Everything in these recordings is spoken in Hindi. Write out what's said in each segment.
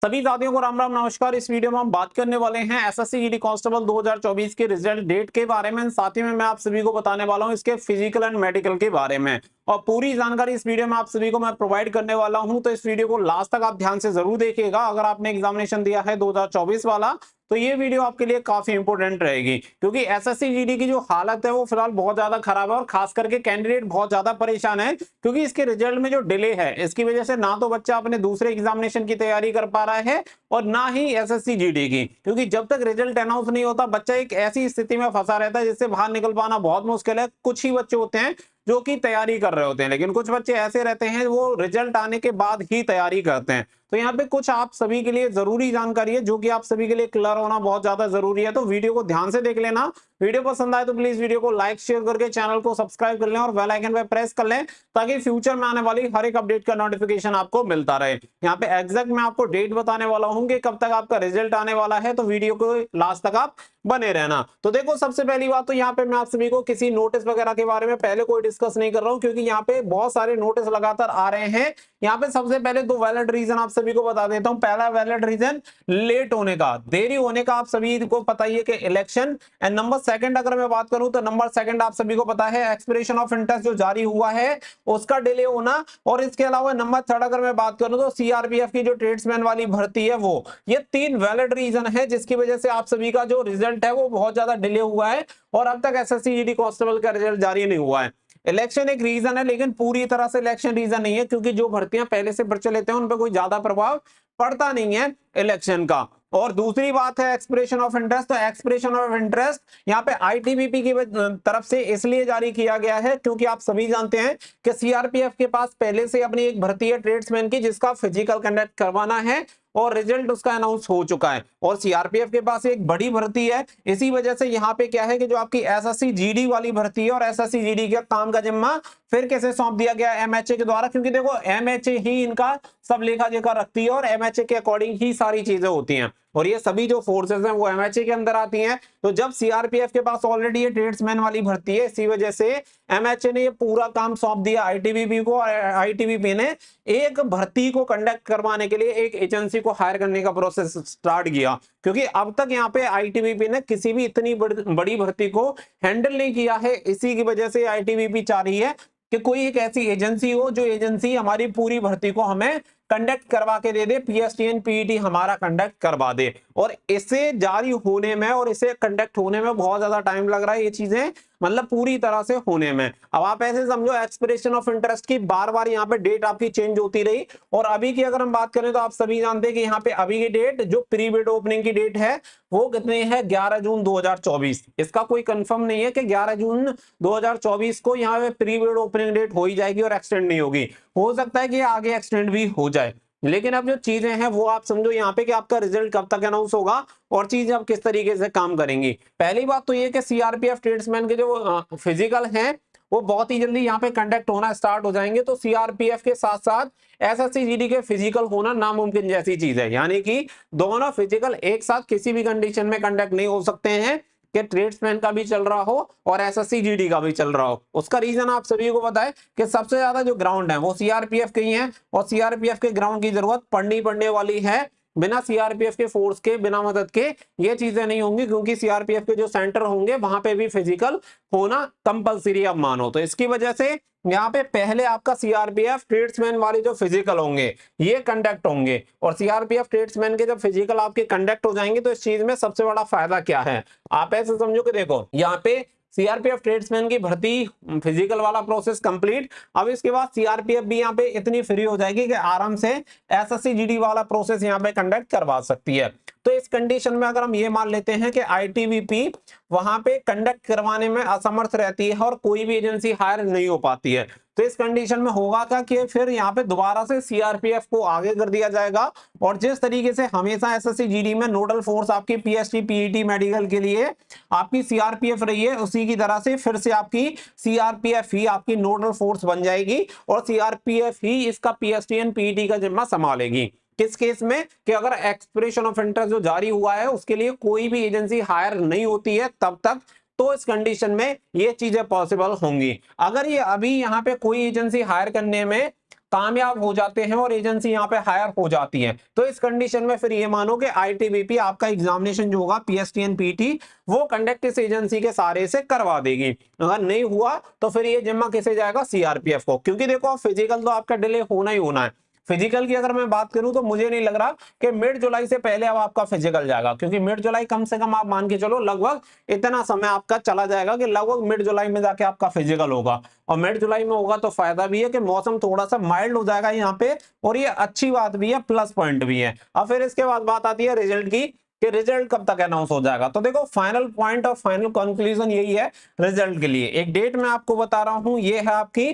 सभी साथियों को राम राम नमस्कार। इस वीडियो में हम बात करने वाले हैं एसएससी जीडी कांस्टेबल 2024 के रिजल्ट डेट के बारे में। साथ ही में मैं आप सभी को बताने वाला हूं इसके फिजिकल एंड मेडिकल के बारे में, और पूरी जानकारी इस वीडियो में आप सभी को मैं प्रोवाइड करने वाला हूं। तो इस वीडियो को लास्ट तक आप ध्यान से जरूर देखिएगा। अगर आपने एग्जामिनेशन दिया है 2024 वाला तो ये वीडियो आपके लिए काफी इंपॉर्टेंट रहेगी, क्योंकि एसएससी जीडी की जो हालत है वो फिलहाल बहुत ज्यादा खराब है और खास करके कैंडिडेट बहुत ज्यादा परेशान है, क्योंकि इसके रिजल्ट में जो डिले है इसकी वजह से ना तो बच्चा अपने दूसरे एग्जामिनेशन की तैयारी कर पा रहा है और ना ही एसएससी जीडी की, क्योंकि जब तक रिजल्ट अनाउंस नहीं होता बच्चा एक ऐसी स्थिति में फंसा रहता है जिससे बाहर निकल पाना बहुत मुश्किल है। कुछ ही बच्चे होते हैं जो कि तैयारी कर रहे होते हैं, लेकिन कुछ बच्चे ऐसे रहते हैं वो रिजल्ट आने के बाद ही तैयारी करते हैं। तो यहाँ पे कुछ आप सभी के लिए जरूरी जानकारी है जो कि आप सभी के लिए क्लियर होना बहुत ज्यादा जरूरी है, तो वीडियो को ध्यान से देख लेना। वीडियो पसंद आए तो प्लीज वीडियो को लाइक शेयर करके चैनल को सब्सक्राइब कर लें और बेल आइकन पे प्रेस कर लें, ताकि फ्यूचर में आने वाली हर एक अपडेट का नोटिफिकेशन आपको मिलता रहे। यहाँ पे एग्जैक्ट मैं आपको डेट बताने वाला हूँ कि कब तक आपका रिजल्ट आने वाला है, तो वीडियो को लास्ट तक आप बने रहना। तो देखो, सबसे पहली बात तो यहाँ पे मैं आप सभी को किसी नोटिस वगैरह के बारे में पहले कोई डिस्कस नहीं कर रहा हूँ, क्योंकि यहाँ पे बहुत सारे नोटिस लगातार आ रहे हैं। यहाँ पे सबसे पहले दो वैलिड रीजन आप सभी को बता देता हूँ। पहला वैलिड रीजन लेट होने का, देरी होने का, आप सभी को पता ही है कि इलेक्शन। एंड नंबर सेकंड अगर मैं बात करूं तो नंबर सेकंड आप सभी को पता है एक्सप्रेशन ऑफ इंटरेस्ट जो जारी हुआ है उसका डिले होना। और इसके अलावा नंबर थर्ड अगर मैं बात करूं तो सीआरपीएफ की जो ट्रेड्समैन वाली भर्ती है वो, ये तीन वैलिड रीजन है जिसकी वजह से आप सभी का जो रिजल्ट है वो बहुत ज्यादा डिले हुआ है और अब तक एसएससी जीडी कांस्टेबल का रिजल्ट जारी नहीं हुआ है। इलेक्शन एक रीजन है, लेकिन पूरी तरह से इलेक्शन रीजन नहीं है, क्योंकि जो भर्तियां पहले से प्रचलित हैं उन पर कोई ज्यादा प्रभाव पड़ता नहीं है इलेक्शन का। और दूसरी बात है एक्सप्रेशन ऑफ इंटरेस्ट। तो एक्सप्रेशन ऑफ इंटरेस्ट यहाँ पे आईटीबीपी की तरफ से इसलिए जारी किया गया है क्योंकि आप सभी जानते हैं कि सीआरपीएफ के पास पहले से अपनी एक भर्ती है ट्रेड्समैन की जिसका फिजिकल कंडक्ट करवाना है और रिजल्ट उसका अनाउंस हो चुका है, और सीआरपीएफ के पास एक बड़ी भर्ती है। इसी वजह से यहाँ पे क्या है कि जो आपकी एसएससी जीडी वाली भर्ती है और एसएससी जीडी के काम का जिम्मा फिर कैसे सौंप दिया गया एमएचए के द्वारा, क्योंकि देखो एमएचए ही इनका सब लेखा जोखा रखती है और एमएचए के अकॉर्डिंग ही सारी चीजें होती हैं, और ये सभी जो फोर्सेस हैं वो एमएचए के अंदर आती हैं। तो जब सीआरपीएफ के पास ऑलरेडी ये ट्रेड्समैन वाली भर्ती है, इसी वजह से एमएचए ने ये पूरा काम सौंप दिया आईटीबीपी को, और आईटीबीपी ने एक भर्ती को कंडक्ट करवाने के लिए एक एजेंसी को हायर करने का प्रोसेस स्टार्ट किया, क्योंकि अब तक यहाँ पे आईटीबीपी ने किसी भी इतनी बड़ी भर्ती को हैंडल नहीं किया है। इसी की वजह से आईटीबीपी चाह रही है कि कोई एक ऐसी एजेंसी हो जो एजेंसी हमारी पूरी भर्ती को हमें कंडक्ट करवा के दे दे, पीएसटीएन पीईटी हमारा कंडक्ट करवा दे। और इसे जारी होने में और इसे कंडक्ट होने में बहुत ज्यादा टाइम लग रहा है, ये चीजें मतलब पूरी तरह से होने में। अब आप ऐसे समझो एक्सप्रेशन ऑफ इंटरेस्ट की बार बार यहाँ पे डेट आपकी चेंज होती रही, और अभी की अगर हम बात करें तो आप सभी जानते हैं कि यहाँ पे अभी की डेट जो प्री बिड ओपनिंग की डेट है वो कितनी है, 11 जून 2024। इसका कोई कंफर्म नहीं है कि 11 जून 2024 को यहाँ पे प्री बिड ओपनिंग डेट हो ही जाएगी और एक्सटेंड नहीं होगी। हो सकता है कि आगे एक्सटेंड भी हो जाए, लेकिन अब जो चीजें हैं वो आप समझो यहाँ पे कि आपका रिजल्ट कब तक अनाउंस होगा और चीजें अब किस तरीके से काम करेंगी। पहली बात तो ये कि सीआरपीएफ ट्रेड्समैन के जो फिजिकल हैं वो बहुत ही जल्दी यहाँ पे कंडक्ट होना स्टार्ट हो जाएंगे। तो सीआरपीएफ के साथ साथ एसएससी जीडी के फिजिकल होना नामुमकिन जैसी चीज है, यानी कि दोनों फिजिकल एक साथ किसी भी कंडीशन में कंडक्ट नहीं हो सकते हैं कि ट्रेड्समैन का भी चल रहा हो और एसएससी जीडी का भी चल रहा हो। उसका रीजन आप सभी को पता है कि सबसे ज्यादा जो ग्राउंड है वो सीआरपीएफ के ही है, और सीआरपीएफ के ग्राउंड की जरूरत पड़ने वाली है। बिना सीआरपीएफ के फोर्स के, बिना मदद के ये चीजें नहीं होंगी, क्योंकि सीआरपीएफ के जो सेंटर होंगे वहां पे भी फिजिकल होना कंपलसरी अब मानो। तो इसकी वजह से यहाँ पे पहले आपका सीआरपीएफ ट्रेड्समैन वाले जो फिजिकल होंगे ये कंडक्ट होंगे, और सीआरपीएफ ट्रेड्समैन के जब फिजिकल आपके कंडक्ट हो जाएंगे तो इस चीज में सबसे बड़ा फायदा क्या है, आप ऐसे समझो कि देखो यहाँ पे सीआरपीएफ ट्रेड्समैन की भर्ती फिजिकल वाला प्रोसेस कंप्लीट। अब इसके बाद सीआरपीएफ भी यहाँ पे इतनी फ्री हो जाएगी कि आराम से एसएससी जीडी वाला प्रोसेस यहाँ पे कंडक्ट करवा सकती है। तो इस कंडीशन में अगर हम ये मान लेते हैं कि आईटीबीपी वहां पे कंडक्ट करवाने में असमर्थ रहती है और कोई भी एजेंसी हायर नहीं हो पाती है, तो इस कंडीशन में होगा क्या कि फिर यहाँ पे दोबारा से सीआरपीएफ को आगे कर दिया जाएगा, और जिस तरीके से हमेशा एसएससी जीडी में नोडल फोर्स आपकी पीएसटी पीईटी मेडिकल के लिए आपकी सीआरपीएफ रही है, उसी की तरह से फिर से आपकी सीआरपीएफ ही आपकी नोडल फोर्स बन जाएगी और सीआरपीएफ ही इसका पीएसटीएन पीईटी का जिम्मा संभालेगी। किस केस में कि अगर एक्सप्रेशन ऑफ इंटरेस्ट जो जारी हुआ है उसके लिए कोई भी एजेंसी हायर नहीं होती है तब तक, तो इस कंडीशन में ये चीजें पॉसिबल होंगी। अगर ये अभी यहाँ पे कोई एजेंसी हायर करने में कामयाब हो जाते हैं और एजेंसी यहाँ पे हायर हो जाती है, तो इस कंडीशन में फिर ये मानो कि आईटीबीपी आपका एग्जामिनेशन जो होगा पीएसटी पीटी वो कंडक्ट इस एजेंसी के सारे से करवा देगी। अगर नहीं हुआ तो फिर ये जिम्मा किसे जाएगा, सीआरपीएफ को, क्योंकि देखो फिजिकल तो आपका डिले होना ही होना है। फिजिकल की अगर मैं बात करूं तो मुझे नहीं लग रहा कि मिड जुलाई से पहले अब आपका फिजिकल जाएगा, क्योंकि मिड जुलाई कम से कम आप मान के चलो लगभग इतना समय आपका चला जाएगा कि लगभग मिड जुलाई में जाके आपका फिजिकल होगा। और मिड जुलाई में होगा तो फायदा भी है कि मौसम थोड़ा सा माइल्ड हो जाएगा यहाँ पे, और ये अच्छी बात भी है, प्लस पॉइंट भी है। अब फिर इसके बाद बात आती है रिजल्ट की कि रिजल्ट कब तक अनाउंस हो जाएगा। तो देखो फाइनल पॉइंट और फाइनल कंक्लूजन यही है रिजल्ट के लिए। एक डेट मैं आपको बता रहा हूं, ये है आपकी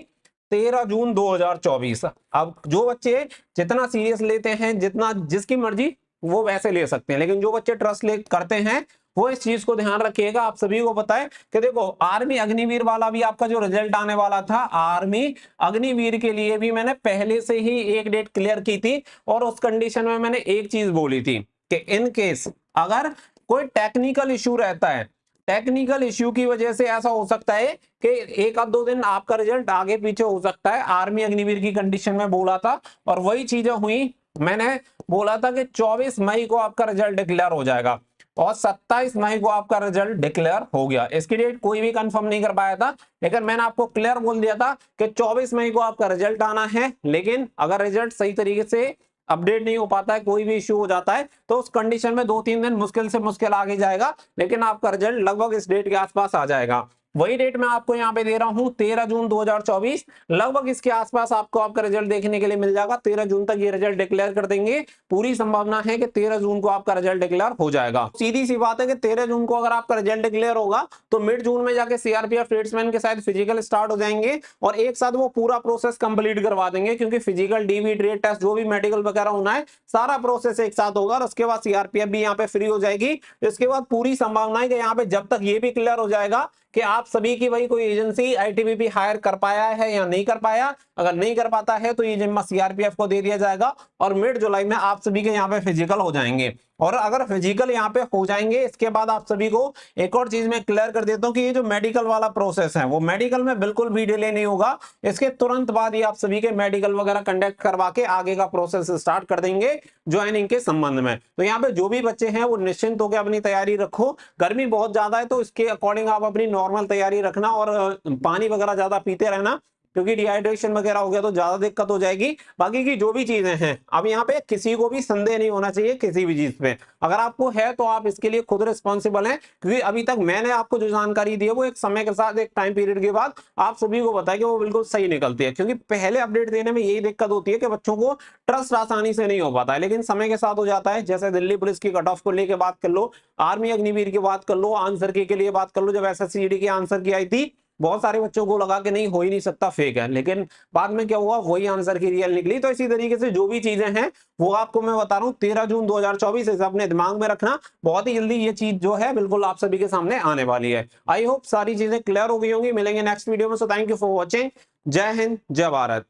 13 जून 2024। अब जो बच्चे जितना सीरियस लेते हैं, जितना जिसकी मर्जी वो वैसे ले सकते हैं, लेकिन जो बच्चे ट्रस्ट ले करते हैं वो इस चीज को ध्यान रखिएगा। आप सभी को पता है कि देखो आर्मी अग्निवीर वाला भी आपका जो रिजल्ट आने वाला था, आर्मी अग्निवीर के लिए भी मैंने पहले से ही एक डेट क्लियर की थी, और उस कंडीशन में मैंने एक चीज बोली थी कि इन केस अगर कोई टेक्निकल इश्यू रहता है, टेक्निकल इश्यू की वजह से ऐसा हो सकता है कि एक आध दो दिन आपका रिजल्ट आगे पीछे हो सकता है। आर्मी अग्निवीर की कंडीशन में बोला था और वही चीजें हुई। मैंने बोला था कि 24 मई को आपका रिजल्ट डिक्लेयर हो जाएगा और 27 मई को आपका रिजल्ट डिक्लेयर हो गया। इसकी डेट कोई भी कंफर्म नहीं कर पाया था, लेकिन मैंने आपको क्लियर बोल दिया था कि 24 मई को आपका रिजल्ट आना है। लेकिन अगर रिजल्ट सही तरीके से अपडेट नहीं हो पाता है, कोई भी इश्यू हो जाता है, तो उस कंडीशन में 2-3 दिन मुश्किल से मुश्किल आगे जाएगा, लेकिन आपका रिजल्ट लगभग इस डेट के आसपास आ जाएगा। वही डेट मैं आपको यहाँ पे दे रहा हूँ 13 जून 2024, लगभग इसके आसपास आपको आपका रिजल्ट देखने के लिए मिल जाएगा। 13 जून तक ये रिजल्ट डिक्लेयर कर देंगे, पूरी संभावना है कि 13 जून को आपका रिजल्ट डिक्लेयर हो जाएगा। सीधी सी बात है कि 13 जून को अगर आपका रिजल्ट डिक्लेयर होगा तो मिड जून में जाके सीआरपीएफ ट्रेड्समैन के साथ फिजिकल स्टार्ट हो जाएंगे और एक साथ वो पूरा प्रोसेस कंप्लीट करवा देंगे, क्योंकि फिजिकल डीवी ट्रेड टेस्ट जो भी मेडिकल वगैरह होना है सारा प्रोसेस एक साथ होगा। और उसके बाद सीआरपीएफ भी यहाँ पे फ्री हो जाएगी। इसके बाद पूरी संभावना है कि यहाँ पे जब तक ये भी क्लियर हो जाएगा कि आप सभी की भाई कोई एजेंसी आईटीबीपी हायर कर पाया है या नहीं कर पाया, अगर नहीं कर पाता है तो ये जिम्मा सीआरपीएफ को दे दिया जाएगा और मिड जुलाई में आप सभी के यहाँ पे फिजिकल हो जाएंगे। और अगर फिजिकल यहाँ पे हो जाएंगे, इसके बाद आप सभी को एक और चीज मैं क्लियर कर देता हूँ कि ये जो मेडिकल वाला प्रोसेस है वो मेडिकल में बिल्कुल भी डिले नहीं होगा। इसके तुरंत बाद ही आप सभी के मेडिकल वगैरह कंडक्ट करवा के आगे का प्रोसेस स्टार्ट कर देंगे ज्वाइनिंग के संबंध में। तो यहाँ पे जो भी बच्चे हैं वो निश्चिंत होकर अपनी तैयारी रखो। गर्मी बहुत ज्यादा है तो इसके अकॉर्डिंग आप अपनी नॉर्मल तैयारी रखना और पानी वगैरह ज्यादा पीते रहना, क्योंकि डिहाइड्रेशन वगैरह हो गया तो ज्यादा दिक्कत हो जाएगी। बाकी की जो भी चीजें हैं, अब यहाँ पे किसी को भी संदेह नहीं होना चाहिए किसी भी चीज पे। अगर आपको है तो आप इसके लिए खुद रिस्पॉन्सिबल हैं, क्योंकि अभी तक मैंने आपको जो जानकारी दी है वो एक समय के साथ एक टाइम पीरियड के बाद आप सभी को बताया कि वो बिल्कुल सही निकलती है। क्योंकि पहले अपडेट देने में यही दिक्कत होती है कि बच्चों को ट्रस्ट आसानी से नहीं हो पाता है, लेकिन समय के साथ हो जाता है। जैसे दिल्ली पुलिस की कट ऑफ को लेकर बात कर लो, आर्मी अग्निवीर की बात कर लो, आंसर के लिए बात कर लो। जब एसएससीजीडी की आंसर की आई थी बहुत सारे बच्चों को लगा कि नहीं हो ही नहीं सकता, फेक है, लेकिन बाद में क्या हुआ, वही आंसर की रियल निकली। तो इसी तरीके से जो भी चीजें हैं वो आपको मैं बता रहा हूँ 13 जून 2024 इसे अपने दिमाग में रखना। बहुत ही जल्दी ये चीज जो है बिल्कुल आप सभी के सामने आने वाली है। आई होप सारी चीजें क्लियर हो गई होंगी। मिलेंगे नेक्स्ट वीडियो में। So thank you for watching. जय हिंद, जय भारत।